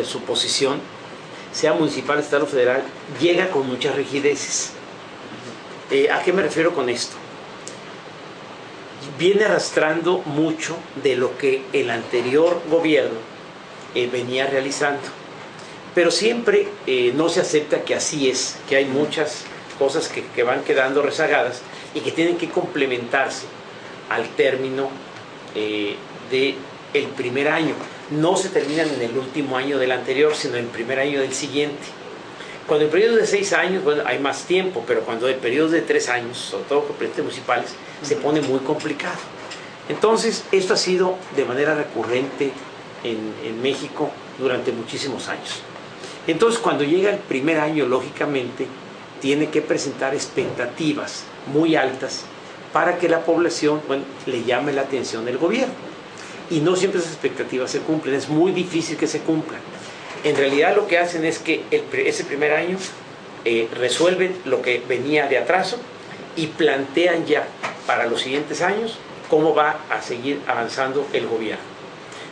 su posición, sea municipal, estado o federal, llega con muchas rigideces. ¿A qué me refiero con esto? Viene arrastrando mucho de lo que el anterior gobierno venía realizando, pero siempre no se acepta que así es, que hay muchas cosas que van quedando rezagadas y que tienen que complementarse al término del primer año. No se terminan en el último año del anterior, sino en el primer año del siguiente. Cuando el periodo es de 6 años, bueno, hay más tiempo, pero cuando el periodo es de 3 años, sobre todo con presidentes municipales, se pone muy complicado. Entonces, esto ha sido de manera recurrente en México durante muchísimos años. Entonces, cuando llega el primer año, lógicamente, tiene que presentar expectativas muy altas para que la población, bueno, le llame la atención del gobierno. Y no siempre esas expectativas se cumplen, es muy difícil que se cumplan. En realidad lo que hacen es que ese primer año resuelven lo que venía de atraso y plantean ya para los siguientes años cómo va a seguir avanzando el gobierno.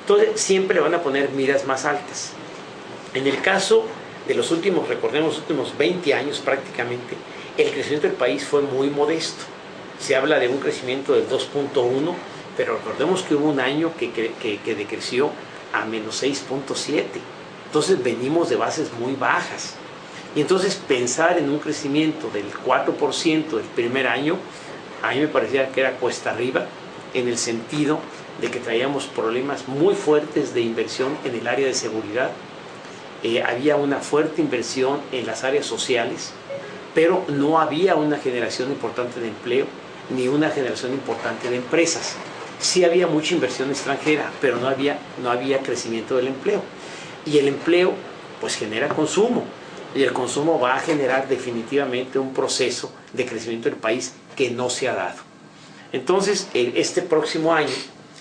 Entonces siempre le van a poner miras más altas. En el caso de los últimos, recordemos, los últimos 20 años prácticamente, el crecimiento del país fue muy modesto. Se habla de un crecimiento del 2.1%, pero recordemos que hubo un año que decreció a menos 6.7%. Entonces venimos de bases muy bajas. Y entonces pensar en un crecimiento del 4% del primer año, a mí me parecía que era cuesta arriba, en el sentido de que traíamos problemas muy fuertes de inversión en el área de seguridad. Había una fuerte inversión en las áreas sociales, pero no había una generación importante de empleo, ni una generación importante de empresas. Sí había mucha inversión extranjera, pero no había crecimiento del empleo. Y el empleo, pues, genera consumo. Y el consumo va a generar definitivamente un proceso de crecimiento del país que no se ha dado. Entonces, este próximo año,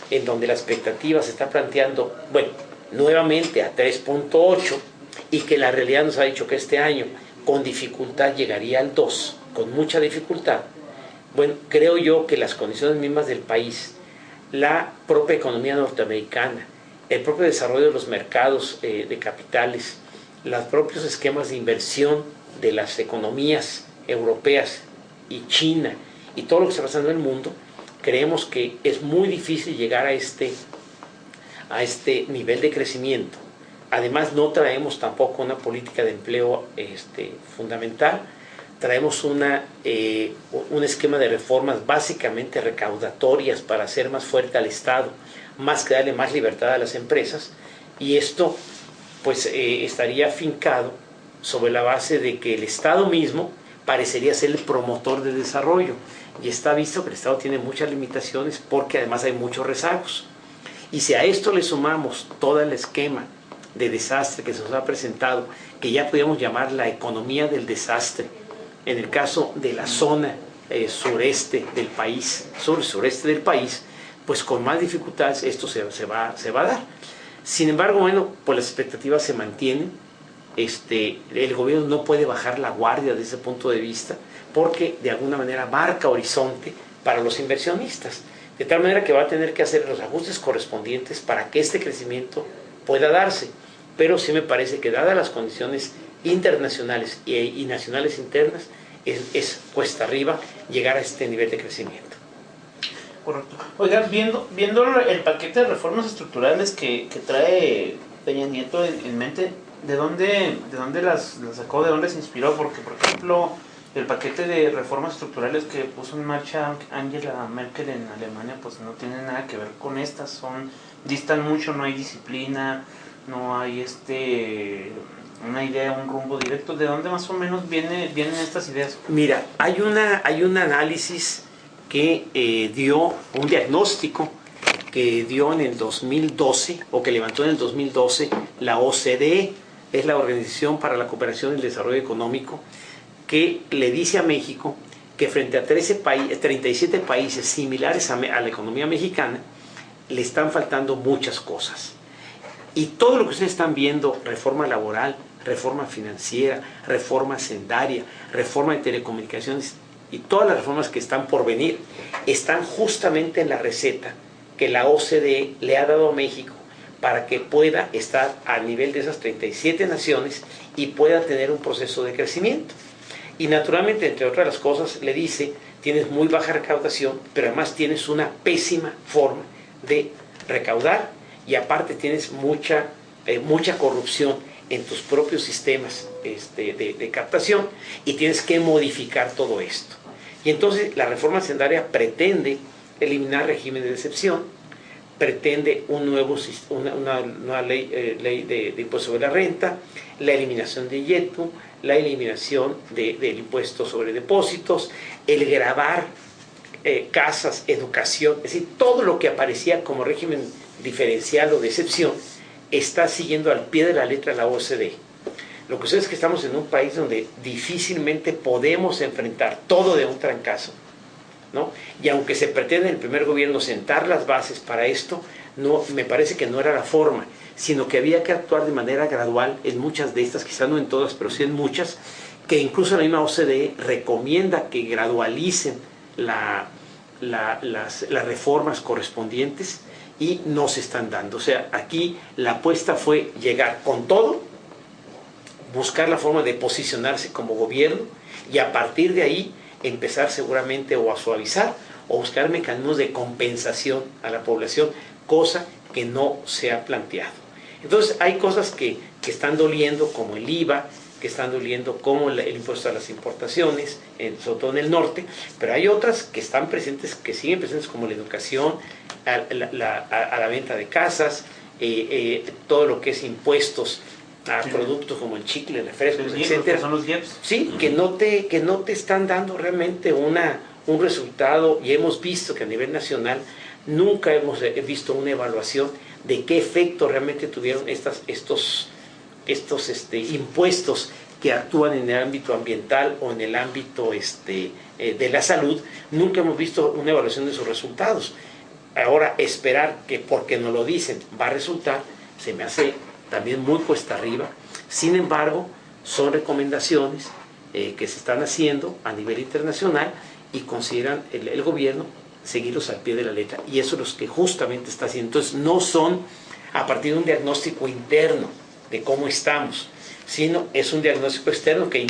en donde la expectativa se está planteando, bueno, nuevamente a 3.8, y que la realidad nos ha dicho que este año con dificultad llegaría al 2, con mucha dificultad. Bueno, creo yo que las condiciones mismas del país, la propia economía norteamericana, el propio desarrollo de los mercados de capitales, los propios esquemas de inversión de las economías europeas y China y todo lo que está pasando en el mundo, creemos que es muy difícil llegar a este nivel de crecimiento. Además, no traemos tampoco una política de empleo fundamental. Traemos un esquema de reformas básicamente recaudatorias para hacer más fuerte al Estado, más que darle más libertad a las empresas, y esto pues estaría afincado sobre la base de que el Estado mismo parecería ser el promotor del desarrollo, y está visto que el Estado tiene muchas limitaciones porque además hay muchos rezagos. Y si a esto le sumamos todo el esquema de desastre que se nos ha presentado, que ya podríamos llamar la economía del desastre, en el caso de la zona sureste del país, sur-sureste del país, pues con más dificultades esto se va a dar. Sin embargo, bueno, pues las expectativas se mantienen. El gobierno no puede bajar la guardia desde ese punto de vista, porque de alguna manera marca horizonte para los inversionistas, de tal manera que va a tener que hacer los ajustes correspondientes para que este crecimiento pueda darse. Pero sí me parece que, dadas las condiciones internacionales y nacionales internas, es cuesta arriba llegar a este nivel de crecimiento. Correcto. Oigan, viendo el paquete de reformas estructurales que trae Peña Nieto en mente, ¿de dónde las sacó? ¿De dónde se inspiró? Porque, por ejemplo, el paquete de reformas estructurales que puso en marcha Angela Merkel en Alemania, pues no tiene nada que ver con estas. Distan mucho, no hay disciplina, no hay una idea, un rumbo directo. ¿De dónde más o menos vienen estas ideas? Mira, hay un análisis que dio, un diagnóstico que dio en el 2012, o que levantó en el 2012 la OCDE, es la Organización para la Cooperación y el Desarrollo Económico, que le dice a México que frente a 37 países similares a la economía mexicana, le están faltando muchas cosas. Y todo lo que ustedes están viendo, reforma laboral, reforma financiera, reforma hacendaria, reforma de telecomunicaciones y todas las reformas que están por venir, están justamente en la receta que la OCDE le ha dado a México para que pueda estar al nivel de esas 37 naciones y pueda tener un proceso de crecimiento. Y naturalmente, entre otras las cosas, le dice, tienes muy baja recaudación, pero además tienes una pésima forma de recaudar y aparte tienes mucha corrupción en tus propios sistemas de captación y tienes que modificar todo esto. Y entonces la reforma hacendaria pretende eliminar régimen de excepción, pretende una nueva ley de impuesto sobre la renta, la eliminación de IETU, la eliminación del impuesto sobre depósitos, el gravar casas, educación, es decir, todo lo que aparecía como régimen diferencial o de excepción está siguiendo al pie de la letra la OCDE. Lo que sucede es que estamos en un país donde difícilmente podemos enfrentar todo de un trancazo, ¿no? Y aunque se pretende en el primer gobierno sentar las bases para esto, no, me parece que no era la forma, sino que había que actuar de manera gradual en muchas de estas, quizás no en todas, pero sí en muchas, que incluso la misma OCDE recomienda que gradualicen las reformas correspondientes y no se están dando. O sea, aquí la apuesta fue llegar con todo, buscar la forma de posicionarse como gobierno y a partir de ahí empezar seguramente o a suavizar o buscar mecanismos de compensación a la población, cosa que no se ha planteado. Entonces hay cosas que están doliendo, como el IVA, que están doliendo como el impuesto a las importaciones, sobre todo en el norte, pero hay otras que están presentes, que siguen presentes, como la educación, a la venta de casas, todo lo que es impuestos a productos como el chicle, el refresco, etcétera. Son los IEPS. Sí, que no te están dando realmente un resultado, y hemos visto que a nivel nacional nunca hemos visto una evaluación de qué efecto realmente tuvieron estos impuestos que actúan en el ámbito ambiental o en el ámbito de la salud. Nunca hemos visto una evaluación de sus resultados. Ahora esperar que porque nos lo dicen va a resultar, se me hace también muy cuesta arriba. Sin embargo, son recomendaciones que se están haciendo a nivel internacional y consideran el gobierno seguirlos al pie de la letra, y eso es lo que justamente está haciendo. Entonces no son a partir de un diagnóstico interno de cómo estamos, sino es un diagnóstico externo que